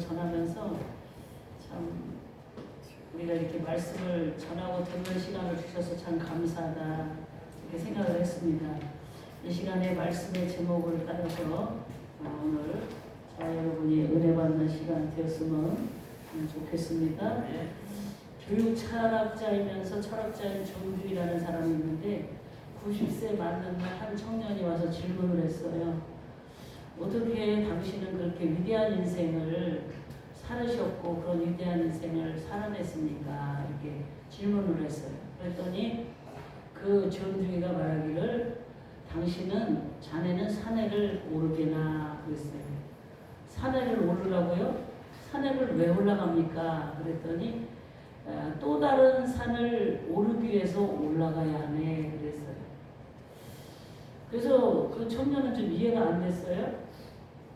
전하면서 참 우리가 이렇게 말씀을 전하고 듣는 시간을 주셔서 참 감사하다 이렇게 생각을 했습니다. 이 시간에 말씀의 제목을 따라서 오늘 저와 여러분이 은혜 받는 시간 되었으면 좋겠습니다. 교육 철학자이면서 철학자인 정주희라는 사람이 있는데 90세 맞는 한 청년이 와서 질문을 했어요. 어떻게 당신은 그렇게 위대한 인생을 살으셨고 그런 위대한 인생을 살아냈습니까? 이렇게 질문을 했어요. 그랬더니 그 정주희가 말하기를 당신은 자네는 산에를 오르게나 그랬어요. 산에를 오르라고요? 산에를 왜 올라갑니까? 그랬더니 또 다른 산을 오르기 위해서 올라가야 하네 그랬어요. 그래서 그 청년은 좀 이해가 안 됐어요.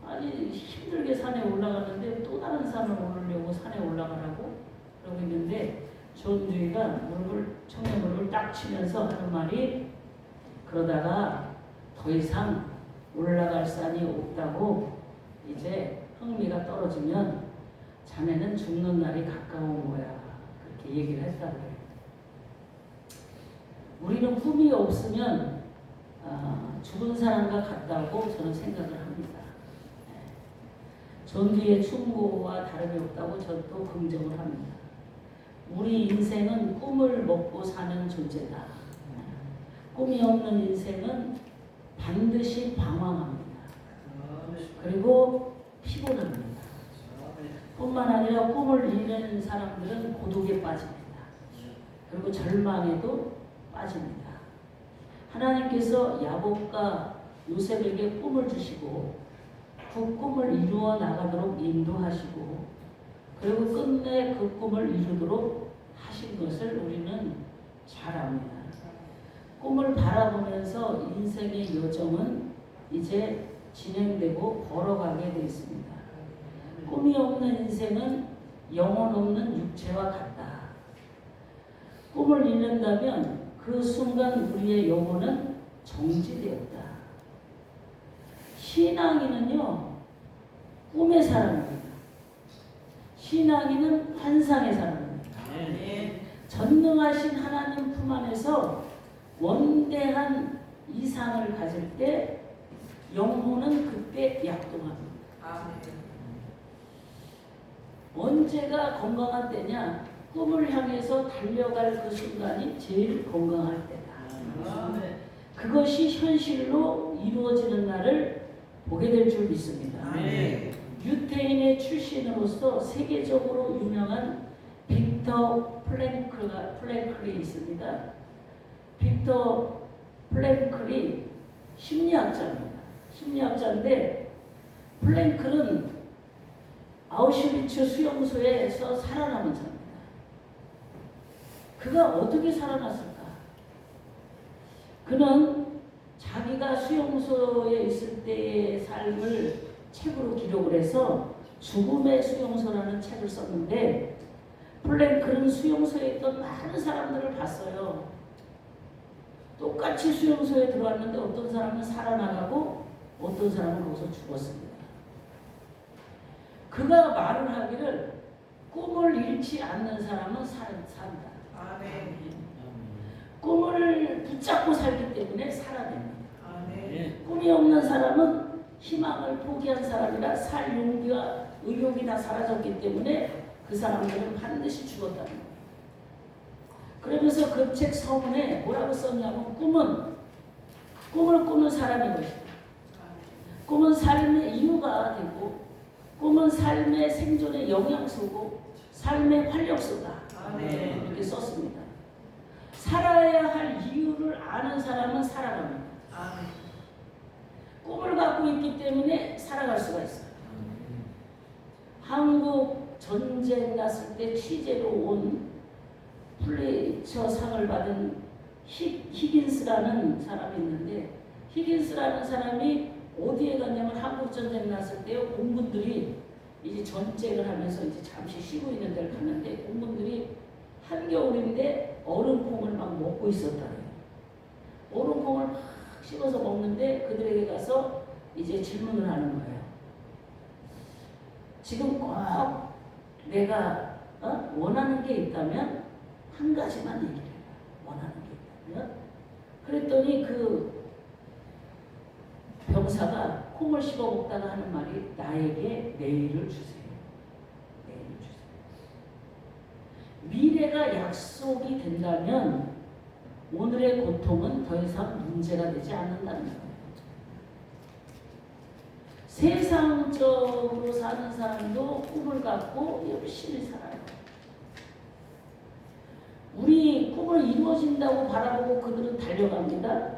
아니 힘들게 산에 올라가는데 또 다른 산을 오르려고 산에 올라가라고 그러고 있는데 조은주의가 청년 무릎을 딱 치면서 하는 말이 그러다가 더 이상 올라갈 산이 없다고 이제 흥미가 떨어지면 자네는 죽는 날이 가까운 거야 그렇게 얘기를 했다고 해요. 우리는 꿈이 없으면 죽은 사람과 같다고 저는 생각을 합니다. 전주의 충고와 다름이 없다고 저도 긍정을 합니다. 우리 인생은 꿈을 먹고 사는 존재다. 꿈이 없는 인생은 반드시 방황합니다. 그리고 피곤합니다. 뿐만 아니라 꿈을 잃는 사람들은 고독에 빠집니다. 그리고 절망에도 빠집니다. 하나님께서 야곱과 요셉에게 꿈을 주시고 그 꿈을 이루어 나가도록 인도하시고 그리고 끝내 그 꿈을 이루도록 하신 것을 우리는 잘 압니다. 꿈을 바라보면서 인생의 여정은 이제 진행되고 걸어가게 되어 있습니다. 꿈이 없는 인생은 영혼 없는 육체와 같다. 꿈을 잃는다면 그 순간 우리의 영혼은 정지되었다. 신앙인은요, 꿈의 사람입니다. 신앙인은 환상의 사람입니다. 전능하신 하나님 품 안에서 원대한 이상을 가질 때 영혼은 그때 약동합니다. 언제가 건강한 때냐? 꿈을 향해서 달려갈 그 순간이 제일 건강할 때다. 그것이 현실로 이루어지는 날을 보게 될 줄 믿습니다. 유태인의 출신으로서 세계적으로 유명한 빅터 플랭클이 있습니다. 빅터 플랭클이 심리학자입니다. 심리학자인데 플랭클은 아우슈비츠 수용소에서 살아남은 자입니다. 그가 어떻게 살아났을까? 그는 자기가 수용소에 있을 때의 삶을 책으로 기록을 해서 죽음의 수용소라는 책을 썼는데 플랭클은 수용소에 있던 많은 사람들을 봤어요. 똑같이 수용소에 들어왔는데 어떤 사람은 살아나가고 어떤 사람은 거기서 죽었습니다. 그가 말을 하기를 꿈을 잃지 않는 사람은 산다. 꿈을 붙잡고 살기 때문에 살아냅니다. 꿈이 없는 사람은 희망을 포기한 사람이라 살 용기와 의욕이 다 사라졌기 때문에 그 사람들은 반드시 죽었다는 거예요. 그러면서 그 책 서문에 뭐라고 썼냐면 꿈을 꾸는 사람인 것이다. 꿈은 삶의 이유가 되고 꿈은 삶의 생존의 영양소고 삶의 활력소다. 이렇게 썼습니다. 살아야 할 이유를 아는 사람은 살아갑니다. 꿈을 갖고 있기 때문에 살아갈 수가 있어요. 한국 전쟁 났을 때 취재로 온 플리처 상을 받은 히긴스라는 사람이 있는데 히긴스라는 사람이 어디에 갔냐면 한국 전쟁 났을 때 공군들이 이제 전쟁을 하면서 이제 잠시 쉬고 있는 데를 갔는데 공군들이 한겨울인데 얼음콩을 막 먹고 있었다고요. 얼음콩을 막 씹어서 먹는데 그들에게 가서 이제 질문을 하는 거예요. 지금 꼭 내가 원하는 게 있다면 한 가지만 얘기를 해봐. 원하는 게 있다면. 그랬더니 그 병사가 콩을 씹어 먹다가 하는 말이 나에게 내일을 주세요. 내일을 주세요. 미래가 약속이 된다면 오늘의 고통은 더 이상 문제가 되지 않는다는 거예요. 세상적으로 사는 사람도 꿈을 갖고 열심히 살아요. 우리 꿈을 이루어진다고 바라보고 그들은 달려갑니다.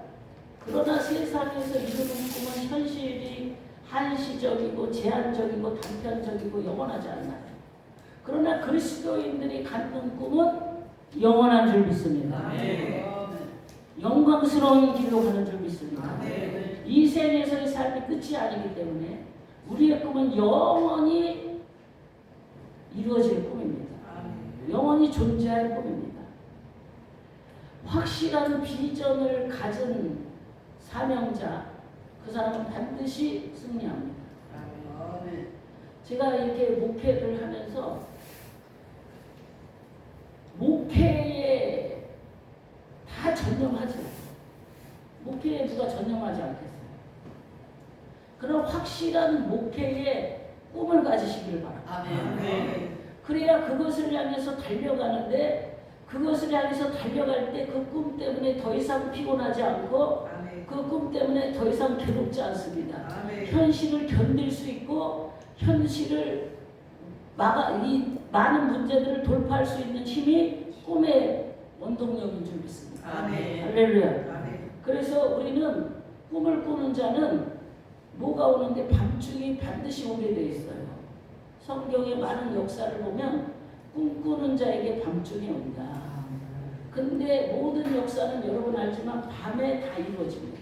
그러나 세상에서 이루는 꿈은 현실이 한시적이고 제한적이고 단편적이고 영원하지 않나요? 그러나 그리스도인들이 갖는 꿈은 영원한 줄 믿습니다. 영광스러운 길로 가는 줄 믿습니다. 이 생에서의 삶이 끝이 아니기 때문에 우리의 꿈은 영원히 이루어질 꿈입니다. 영원히 존재할 꿈입니다. 확실한 비전을 가진 사명자, 그 사람은 반드시 승리합니다. 제가 이렇게 목회를 하면서 목회에 다 전념하지 않아요. 목회에 누가 전념하지 않겠어요. 그런 확실한 목회의 꿈을 가지시길 바랍니다. 그래야 그것을 향해서 달려가는데 그것을 향해서 달려갈 때 그 꿈 때문에 더 이상 피곤하지 않고 그 꿈 때문에 더 이상 괴롭지 않습니다. 현실을 견딜 수 있고 현실을 이 많은 문제들을 돌파할 수 있는 힘이 꿈의 원동력인 줄 믿습니다. 할렐루야. 그래서 우리는 꿈을 꾸는 자는 뭐가 오는데 밤중이 반드시 오게 돼 있어요. 성경의 많은 역사를 보면 꿈꾸는 자에게 밤중이 온다. 근데 모든 역사는 여러분 알지만 밤에 다 이루어집니다.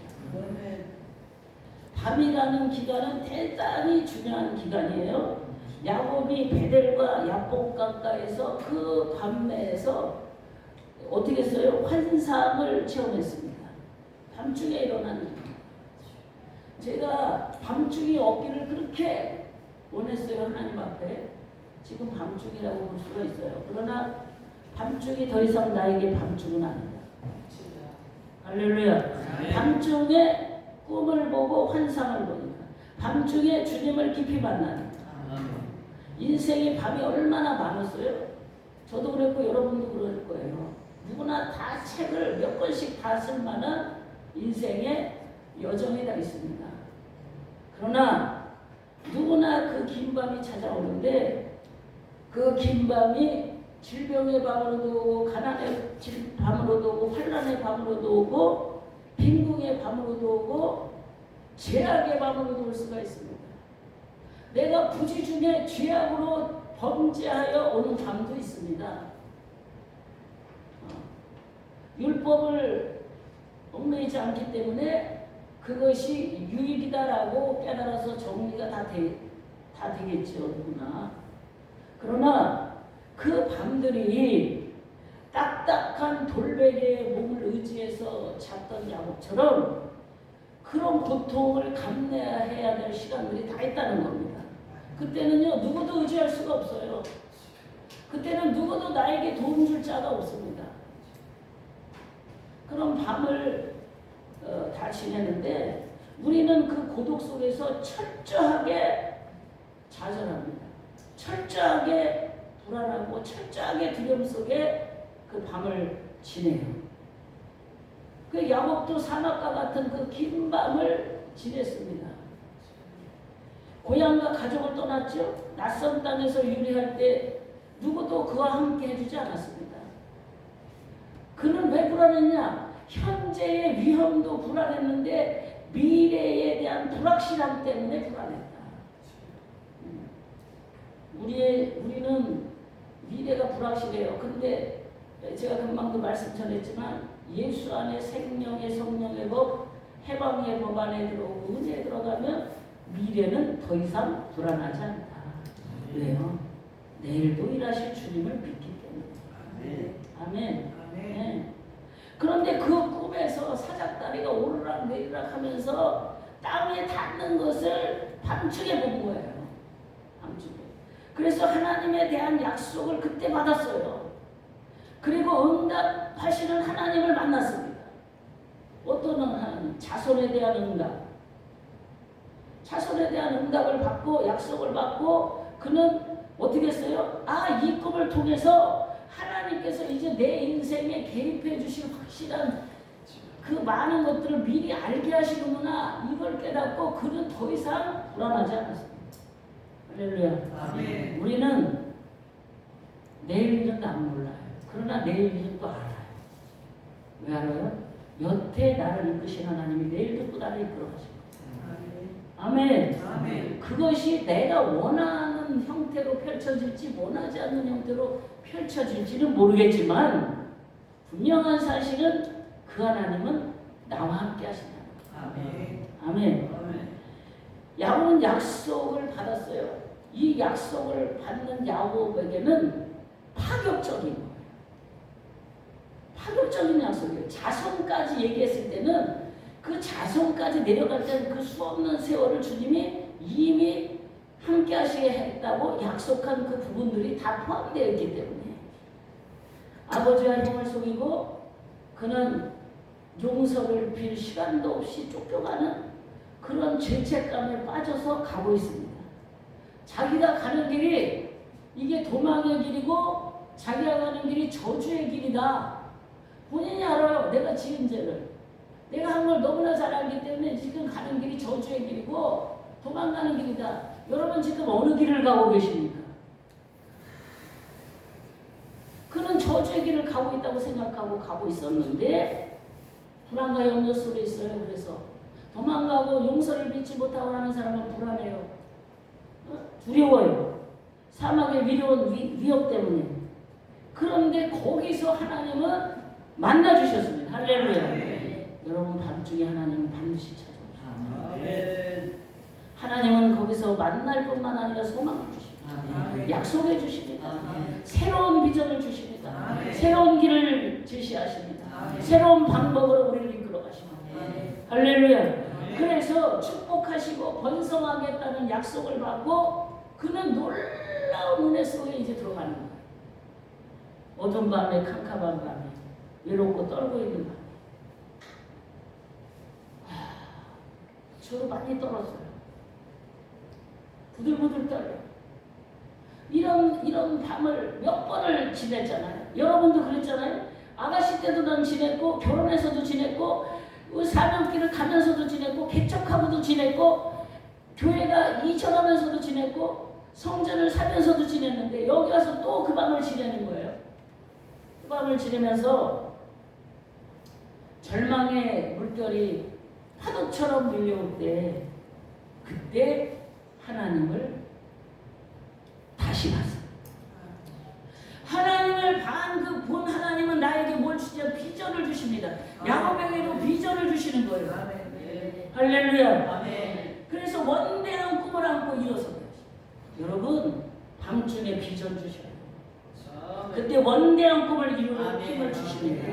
밤이라는 기간은 대단히 중요한 기간이에요. 야곱이 베델과 야복 가까이에서 그 밤내에서 어떻게 했어요? 환상을 체험했습니다. 밤중에 일어나는 일. 제가 밤중이 없기를 그렇게 원했어요. 하나님 앞에. 지금 밤중이라고 볼 수가 있어요. 그러나 밤중이 더 이상 나에게 밤중은 아니다. 할렐루야. 밤중에 꿈을 보고 환상을 보니까 밤중에 주님을 깊이 만나니까 인생의 밤이 얼마나 많았어요. 저도 그랬고 여러분도 그럴 거예요. 누구나 다 책을 몇 권씩 다 쓸 만한 인생의 여정이 다 있습니다. 그러나 누구나 그 긴 밤이 찾아오는데 그 긴 밤이 질병의 밤으로도 오고 가난의 밤으로도 오고 환난의 밤으로도 오고 빈궁의 밤으로도 오고 죄악의 밤으로도 올 수가 있습니다. 내가 부지 중에 죄악으로 범죄하여 오는 밤도 있습니다. 율법을 얽매이지 않기 때문에 그것이 유익이다라고 깨달아서 정리가 다 되겠죠. 누구나. 그러나 그 밤들이 딱딱한 돌베개에 몸을 의지해서 잤던 야곱처럼 그런 고통을 감내해야 될 시간들이 다 있다는 겁니다. 그때는요 누구도 의지할 수가 없어요. 그때는 누구도 나에게 도움 줄 자가 없습니다. 그런 밤을 다 지내는데 우리는 그 고독 속에서 철저하게 좌절합니다. 철저하게 불안하고 철저하게 두려움 속에 그 밤을 지내요. 그 야곱도 사막과 같은 그 긴 밤을 지냈습니다. 고향과 가족을 떠났죠. 낯선 땅에서 유리할 때 누구도 그와 함께 해주지 않았습니다. 그는 왜 불안했냐? 현재의 위험도 불안했는데 미래에 대한 불확실함 때문에 불안했다. 우리는 미래가 불확실해요. 근데 제가 금방도 말씀 전했지만 예수 안에 생명의 성령의 법, 해방의 법 안에 들어오고 은혜에 들어가면 미래는 더 이상 불안하지 않다. 왜요? 내일도 일하실 주님을 믿기 때문에. 아멘. 네. 그런데 그 꿈에서 사닥다리가 오르락 내리락 하면서 땅에 닿는 것을 밤중에 본 거예요. 밤중에. 그래서 하나님에 대한 약속을 그때 받았어요. 그리고 응답하시는 하나님을 만났습니다. 어떤 하나님? 자손에 대한 응답. 자손에 대한 응답을 받고 약속을 받고 그는 어떻게 했어요? 이 꿈을 통해서 하나님께서 이제 내 인생에 개입해 주실 확실한 그 많은 것들을 미리 알게 하시는구나, 이걸 깨닫고 그는 더 이상 불안하지 않았습니다. 할렐루야. 아멘. 우리는 내일 일은 안 몰라요. 그러나 내일 일은 또 알아요. 왜 알아요? 여태 나를 이끄신 하나님이 내일도 또 나를 이끌어 가십니다. 아멘. 아멘. 그것이 내가 원하는 형태로 펼쳐질지 원하지 않는 형태로 펼쳐질지는 모르겠지만 분명한 사실은 그 하나님은 나와 함께 하신다. 아멘. 아멘. 아멘. 야곱은 약속을 받았어요. 이 약속을 받는 야곱에게는 파격적인 거예요. 파격적인 약속이에요. 자손까지 얘기했을 때는 그 자손까지 내려갈 때는 그 수없는 세월을 주님이 이미 함께 하시게 했다고 약속한 그 부분들이 다 포함되어 있기 때문에 아버지와 형을 속이고 그는 용서를 빌 시간도 없이 쫓겨가는 그런 죄책감에 빠져서 가고 있습니다. 자기가 가는 길이 이게 도망의 길이고 자기가 가는 길이 저주의 길이다. 본인이 알아요. 내가 지은 죄를. 내가 한 걸 너무나 잘 알기 때문에 지금 가는 길이 저주의 길이고 도망가는 길이다. 여러분 지금 어느 길을 가고 계십니까? 그는 저주의 길을 가고 있다고 생각하고 가고 있었는데 불안과 염려 속에 있어요. 그래서 도망가고 용서를 믿지 못하고 하는 사람은 불안해요. 두려워요. 사막의 위협 때문에. 그런데 거기서 하나님은 만나주셨습니다. 할렐루야. 여러분 밤중에 하나님은 반드시 찾아오십니다. 하나님은 거기서 만날 뿐만 아니라 소망을 주십니다. 약속해 주십니다. 새로운 비전을 주십니다. 새로운 길을 제시하십니다. 새로운 방법으로 우리를 이끌어 가십니다. 할렐루야. 그래서 축복하시고 번성하겠다는 약속을 받고 그는 놀라운 은혜 속에 이제 들어가는 거예요. 어두운 밤에 캄캄한 밤에 외롭고 떨고 있는 밤에 저도 많이 떨었어요. 부들부들 떨려요. 이런 밤을 몇 번을 지냈잖아요. 여러분도 그랬잖아요. 아가씨 때도 난 지냈고 결혼해서도 지냈고 사명길을 가면서도 지냈고 개척하고도 지냈고 교회가 이전하면서도 지냈고 성전을 사면서도 지냈는데 여기 와서 또 그 밤을 지내는 거예요. 그 밤을 지내면서 절망의 물결이 파도처럼 밀려올 때 그때 하나님을 다시 봤어요. 하나님을 본 하나님은 나에게 뭘 주냐? 비전을 주십니다. 야곱에게도 비전을 주시는 거예요. 할렐루야. 그래서 원대한 꿈을 안고 일어서요. 여러분 밤중에 비전 주셔요. 그때 원대한 꿈을 이루는 힘을 주십니다.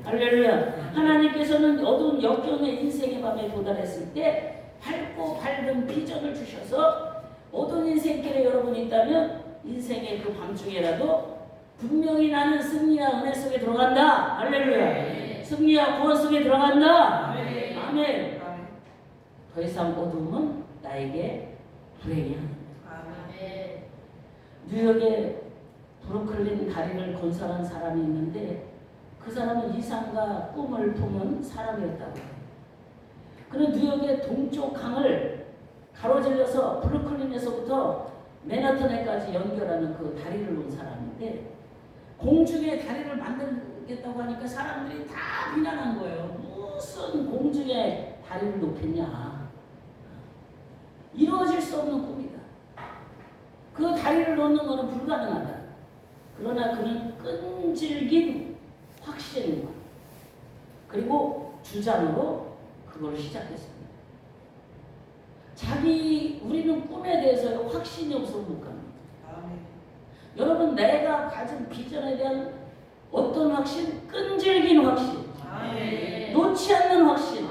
할렐루야. 하나님께서는 어두운 역경의 인생의 밤에 도달했을 때 밝고 밝은 비전을 주셔서 어두운 인생길에 여러분이 있다면 인생의 그 밤중에라도 분명히 나는 승리와 은혜 속에 들어간다. 할렐루야. 승리와 구원 속에 들어간다. 아멘. 더 이상 어두움은 나에게 불행이 아닙니다. 뉴욕에 브루클린 다리를 건설한 사람이 있는데 그 사람은 이상과 꿈을 품은 사람이었다고 해요. 그는 뉴욕의 동쪽 강을 가로질러서 브루클린에서부터 맨하탄에까지 연결하는 그 다리를 놓은 사람인데 공중에 다리를 만들겠다고 하니까 사람들이 다 비난한 거예요. 무슨 공중에 다리를 놓겠냐. 이루어질 수 없는 꿈이다. 그 다리를 놓는 것은 불가능하다. 그러나 그는 끈질긴 확신과 그리고 주장으로 그걸 시작했습니다. 우리는 꿈에 대해서 확신이 없으면 못 갑니다. 여러분 내가 가진 비전에 대한 어떤 확신? 끈질긴 확신. 놓지 않는 확신.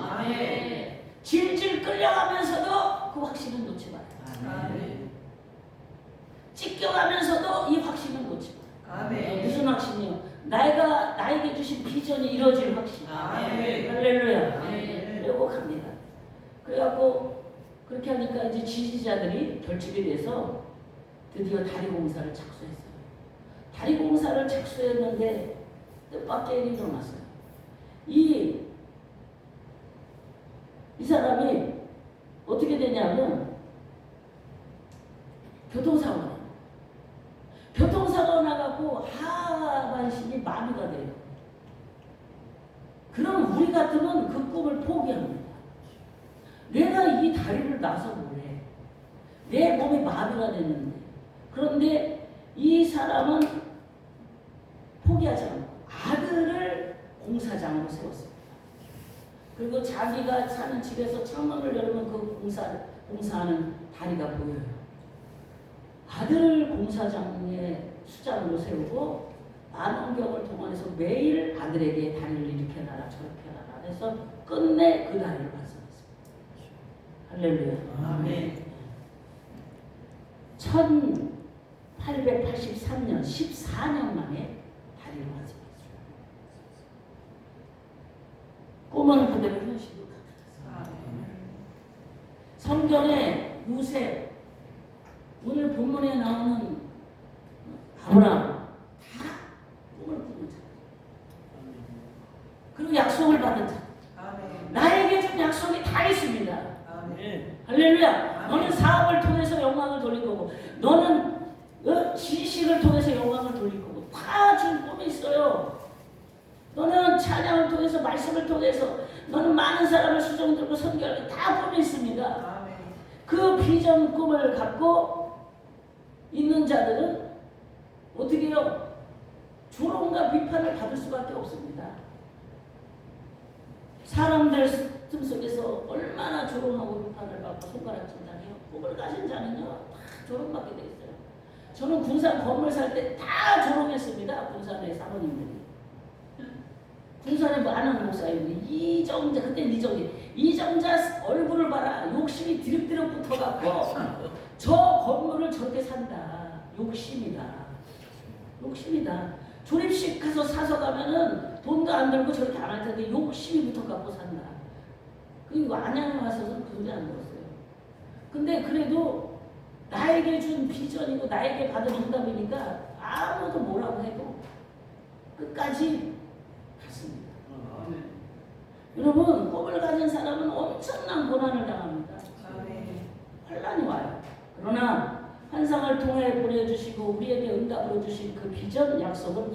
질질 끌려가면서도 그 확신은 놓지 말아요. 죽여가면서도 이 확신은 놓치고. 아멘. 무슨 확신이요? 나에게 주신 비전이 이루어질 확신. 아멘. 할렐루야. 아멘. 그리고 갑니다. 그래갖고 그렇게 하니까 이제 지지자들이 결집이 돼서 드디어 다리 공사를 착수했어요. 다리 공사를 착수했는데 뜻밖의 일이 일어났어요. 이 사람이 어떻게 되냐면 교통사고가 나갖고 하반신이 마비가 돼요. 그럼 우리 같으면 그 꿈을 포기합니다. 내가 이 다리를 놔서 뭐래? 내 몸이 마비가 됐는데. 그런데 이 사람은 포기하지 않고 아들을 공사장으로 세웠습니다. 그리고 자기가 사는 집에서 창문을 열면 그 공사하는 다리가 보여요. 아들을 공사장의 수장으로 세우고 만원경을 동원해서 매일 아들에게 다리를 이렇게 해놔라 저렇게 해놔라 해서 끝내 그 다리를 발견했습니다. 할렐루야. 아멘. 1883년 14년 만에 다리를 완성했어요. 꿈은 그대로 현실로 나타났어요. 성경의 요셉, 오늘 본문에 나오는 아브라함 다 꿈을 꾸는 자. 그리고 약속을 받은 자. 아멘. 나에게 준 약속이 다 있습니다. 아멘. 할렐루야. 너는 사업을 통해서 영광을 돌릴 거고, 너는 지식을 통해서 영광을 돌릴 거고, 다 준 꿈이 있어요. 너는 찬양을 통해서, 말씀을 통해서, 너는 많은 사람을 수종 들고 선교할 다 꿈이 있습니다. 아멘. 그 비전 꿈을 갖고 있는 자들은 어떻게 해요? 조롱과 비판을 받을 수밖에 없습니다. 사람들 틈 속에서 얼마나 조롱하고 비판을 받고 손가락질당해요. 꿈을 가진 자는요 다 조롱받게 돼 있어요. 저는 군산 건물 살 때 다 조롱했습니다. 군산의 사모님들이. 군산에 많은 목사님들이 이정자, 그때 이정자 얼굴을 봐라. 욕심이 드륵드륵 붙어갖고 저 건물을 저렇게 산다. 욕심이다. 조립식 가서 사서 가면은 돈도 안 들고 저렇게 안 할 텐데 욕심이 붙어갖고 산다. 그리고 안양에 와서는 그 소리 안 들었어요. 근데 그래도 나에게 준 비전이고 나에게 받은 응답이니까 아무도 뭐라고 해도 끝까지 갔습니다. 여러분, 꿈을 가진 사람은 엄청난 고난을 당합니다. 환란이 와요. 그러나 환상을 통해 보내주시고 우리에게 응답으로 주신 그 비전 약속은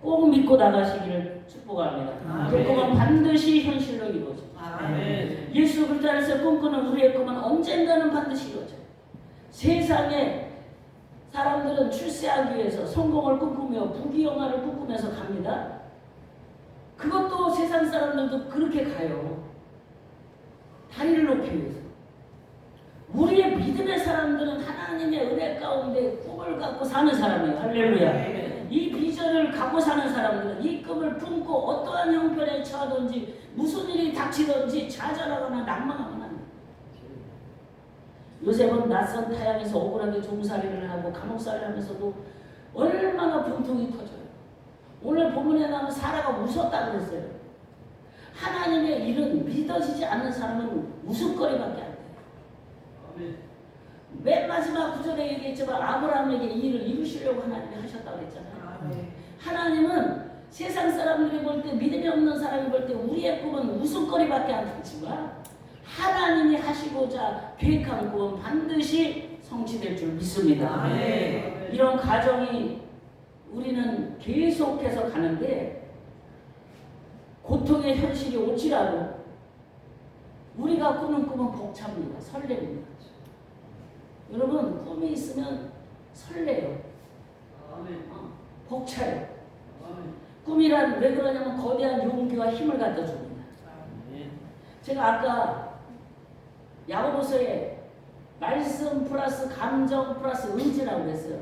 꼭 믿고 나가시기를 축복합니다. 그 꿈은 반드시 현실로 이루어져. 예수 그리스도 안에서 꿈꾸는 우리의 꿈은 언젠가는 반드시 이루어져. 세상에 사람들은 출세하기 위해서 성공을 꿈꾸며 부귀영화를 꿈꾸면서 갑니다. 그것도 세상 사람들도 그렇게 가요. 다리를 높이기 위해서. 우리의 믿음의 사람들은 하나님의 은혜 가운데 꿈을 갖고 사는 사람이에요. 할렐루야. 이 비전을 갖고 사는 사람들은 이 꿈을 품고 어떠한 형편에 처하든지 무슨 일이 닥치든지 좌절하거나 낭망하거나 합니다. 요셉은 낯선 타향에서 억울하게 종살이를 하고 감옥살이를 하면서도 얼마나 분통이 터져요. 오늘 본문에 나오는 사라가 웃었다 그랬어요. 하나님의 일은 믿어지지 않는 사람은 웃음거리밖에 안 돼요. 맨 마지막 구절에 얘기했지만 아브라함에게 이 일을 이루시려고 하나님이 하셨다고 그랬잖아요. 하나님은 세상 사람들이 볼 때, 믿음이 없는 사람이 볼 때 우리의 꿈은 웃음거리밖에 안 되지만 하나님이 하시고자 계획한 꿈은 반드시 성취될 줄 믿습니다. 이런 과정이 우리는 계속해서 가는데 고통의 현실이 올지라도 우리가 꾸는 꿈은 벅찹니다. 설렙니다. 여러분, 꿈이 있으면 설레요. 벅차요. 꿈이란 왜 그러냐면 거대한 용기와 힘을 갖다 줍니다. 제가 아까 야고보서에 말씀 플러스 감정 플러스 의지라고 했어요.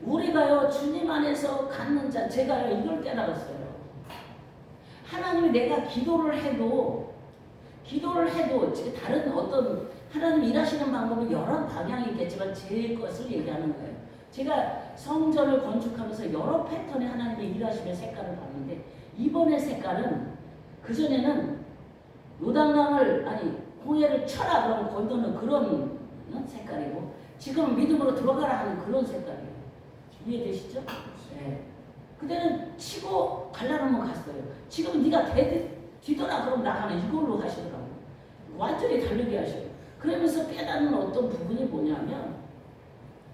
우리가요 주님 안에서 갖는 자, 제가요 이걸 깨달았어요. 하나님이 내가 기도를 해도 다른 어떤 하나님 일하시는 방법이 여러 방향이 있겠지만 제 것을 얘기하는 거예요. 제가 성전을 건축하면서 여러 패턴의 하나님의 일하시는 색깔을 봤는데 이번의 색깔은 그전에는 요단강을 홍해를 쳐라 그러면 건너는 그런 색깔이고 지금은 믿음으로 들어가라 하는 그런 색깔이에요. 이해되시죠? 네. 그때는 치고 갈라놓으면 갔어요. 지금 네가 뒤돌아 그럼 나가는 이걸로 하시더라고요. 완전히 다르게 하셔요. 그러면서 깨닫는 어떤 부분이 뭐냐면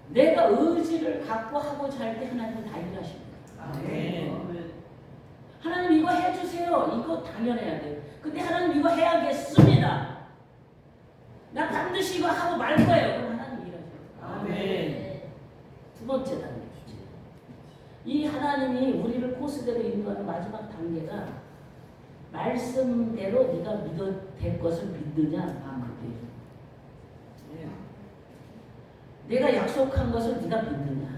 내가 의지를 갖고 하고자 할 때 하나님은 다 일하십니다. 아멘. 하나님 이거 해주세요. 이거 당연해야 돼요. 근데 하나님 이거 해야겠습니다. 나 반드시 이거 하고 말 거예요. 그럼 하나님 일하세요. 아멘. 두 번째 단계. 이 하나님이 우리를 코스대로 인도하는 마지막 단계가 말씀대로 네가 될 것을 믿느냐 그게. 내가 약속한 것을 네가 믿느냐.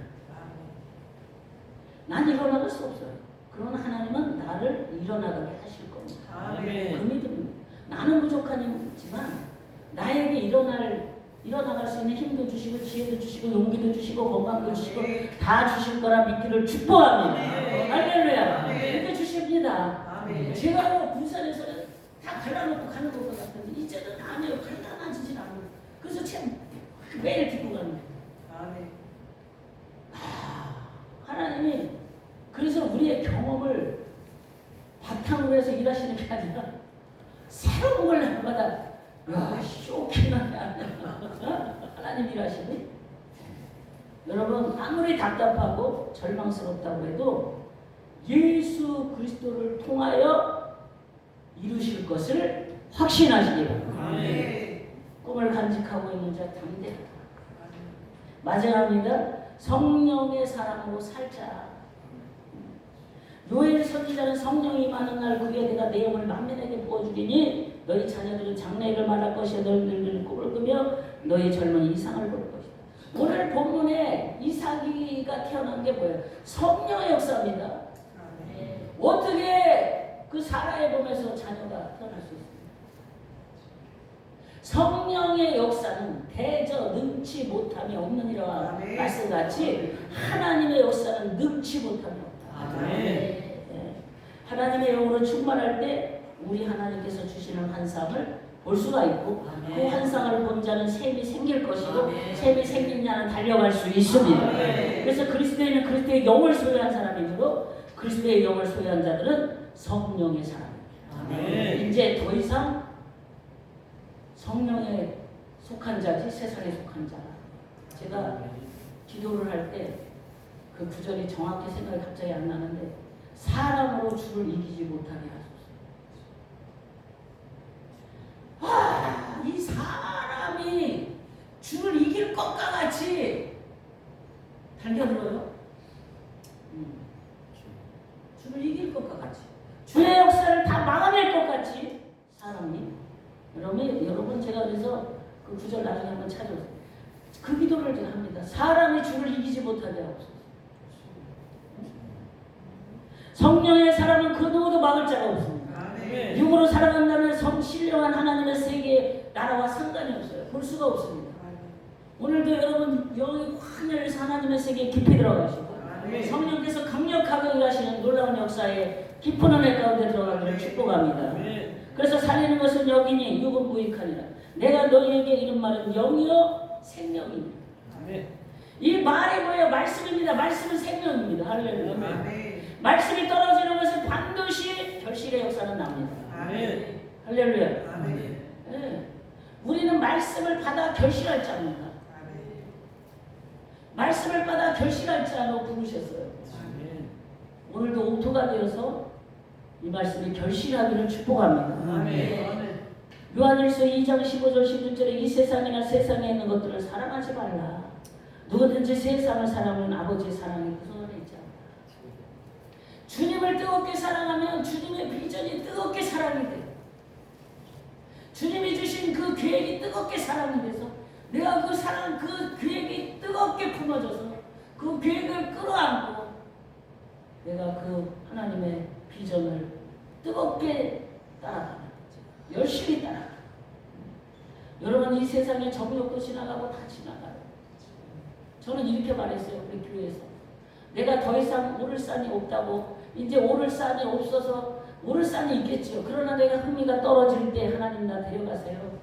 난 일어나갈 수 없어요. 그러나 하나님은 나를 일어나가게 하실 겁니다. 아멘. 그 믿음. 나는 부족하지만 나에게 일어나갈 수 있는 힘도 주시고 지혜도 주시고 용기도 주시고 건강도 주시고 다 주실 거라 믿기를 축복합니다. 할렐루야. 이렇게 주십니다. 제가 군산에서는 다 갈라놓고 가는 것 같은데 이제는 아니에요. 갈라놔지진 않아요. 그래서 참 매일 듣고 가는 거예요. 하나님이 그래서 우리의 경험을 바탕으로 해서 일하시는 게 아니라 새로운 걸 날마다 쇼킹하게 하나님 일하시니 여러분 아무리 답답하고 절망스럽다고 해도 예수 그리스도를 통하여 이루실 것을 확신하시기 바랍니다. 꿈을 간직하고 있는 자 담대하다. 마지막입니다. 성령의 사랑으로 살자. 요엘 선지자는 성령이 임하는 날 그의 내가 내용을 만민에게 부어주리니 너희 자녀들은 장래를 말할 것이요 너희들은 꿈을 꾸며 너희 젊은 이상을 볼 것이다. 오늘 본문에 이삭이가 태어난 게 뭐예요? 성령의 역사입니다. 어떻게 그 사라의 몸에서 자녀가 태어날 수 있습니까? 성령의 역사는 대저 능치 못함이 없느니라 말씀같이 하나님의 역사는 능치 못함이 없다. 하나님의 영으로 충만할 때 우리 하나님께서 주시는 환상을 볼 수가 있고 그 환상을 본 자는 셈이 생길 것이고 셈이 생긴 자는 달려갈 수 있습니다. 그래서 그리스도인은 그리스도의 영을 소유한 사람이고 그리스도의 영을 소유한 자들은 성령의 사람입니다. 이제 더 이상 성령에 속한 자지 세상에 속한 자. 제가 기도를 할 때 그 구절이 정확히 생각이 갑자기 안 나는데 사람으로 주를 이기지 못하게 하소서. 이 사람이 주를 이길 것과 같이 달겨들어요. 주를 이길 것과 같이 주의 역사를 다 막아낼 것 같이 사람이 여러분 제가 그래서 그 구절 나중에 한번 찾아보세요. 그 기도를 제가 합니다. 사람이 주를 이기지 못하게 하옵소서. 성령의 사람은 그 누구도 막을 자가 없습니다. 육으로 살아간다면 신령한 하나님의 세계 나라와 상관이 없어요. 볼 수가 없습니다. 오늘도 여러분 영이 환열해서 하나님의 세계에 깊이 들어가시고 성령께서 강력하게 일하시는 놀라운 역사에 깊은 은혜 가운데 들어가기를 축복합니다. 그래서 살리는 것은 영이니 육은 무익하니라. 내가 너희에게 이른 말은 영이요 생명이니라. 이 말이 뭐예요? 말씀입니다. 말씀은 생명입니다. 할렐루야. 말씀이 떨어지는 것은 반드시 결실의 역사는 납니다. 할렐루야. 네. 우리는 말씀을 받아 결실할 자입니다. 말씀을 받아 결실할 자로 부르셨어요. 오늘도 옥토가 되어서 이 말씀이 결실하기를 축복합니다. 요한일서 2장 15절 16절에 이 세상이나 세상에 있는 것들을 사랑하지 말라. 누구든지 세상을 사랑하면 아버지의 사랑이 그 손 안에 있지 않다. 주님을 뜨겁게 사랑하면 주님의 비전이 뜨겁게 사랑이 돼요. 주님이 주신 그 계획이 뜨겁게 사랑이 돼서 내가 그 사랑, 그 계획이 뜨겁게 품어져서 그 계획을 끌어안고 내가 그 하나님의 비전을 뜨겁게 따라가는 거죠. 열심히 따라가는. 여러분 이 세상에 정욕도 지나가고 다 지나가요. 저는 이렇게 말했어요. 우리 교회에서. 내가 더 이상 오를 산이 없다고. 이제 오를 산이 없어서 오를 산이 있겠지요. 그러나 내가 흥미가 떨어질 때 하나님 나 데려가세요.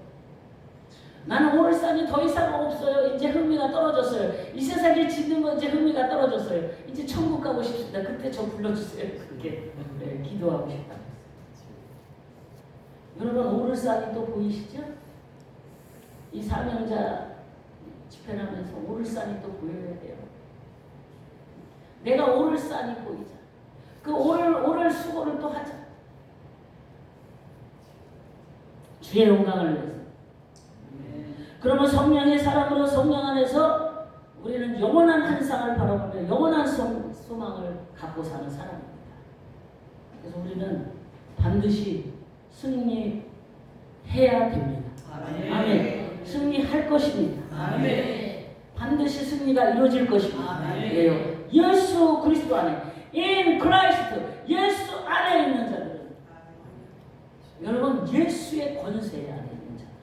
나는 오를 산이 더 이상 없어요. 이제 흥미가 떨어졌어요. 이 세상에 짓는 건 이제 흥미가 떨어졌어요. 이제 천국 가고 싶습니다. 그때 저 불러주세요. 그렇게 네, 기도하고 싶다. 여러분 오를 산이 또 보이시죠? 이 사명자 집회를 하면서 오를 산이 또 보여야 돼요. 내가 오를 산이 보이자. 그 오를 수고를 또 하자. 주의 영광을 위해서. 그러면 성령의 사람으로 성령 안에서 우리는 영원한 한상을 바라보며 영원한 소망을 갖고 사는 사람입니다. 그래서 우리는 반드시 승리해야 됩니다. 아멘. 승리할 것입니다. 아멘. 반드시 승리가 이루어질 것입니다. 아멘. 왜요? 예수 그리스도 안에 in Christ 예수 안에 있는 자들은 여러분 예수의 권세 안에 있는 자들,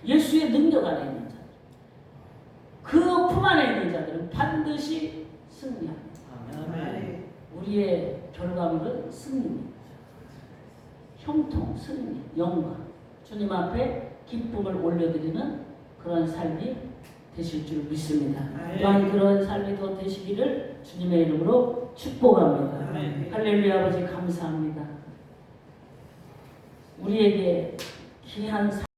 예수의 능력 안에 있는 자들, 그 품 안에 있는 자들은 반드시 승리합니다. 아멘. 우리의 결과물은 승리입니다. 형통, 승리, 영광, 주님 앞에 기쁨을 올려드리는 그런 삶이 되실 줄 믿습니다. 아멘. 또한 그런 삶이 더 되시기를 주님의 이름으로 축복합니다. 아멘. 할렐루야. 아버지 감사합니다. 우리에게 귀한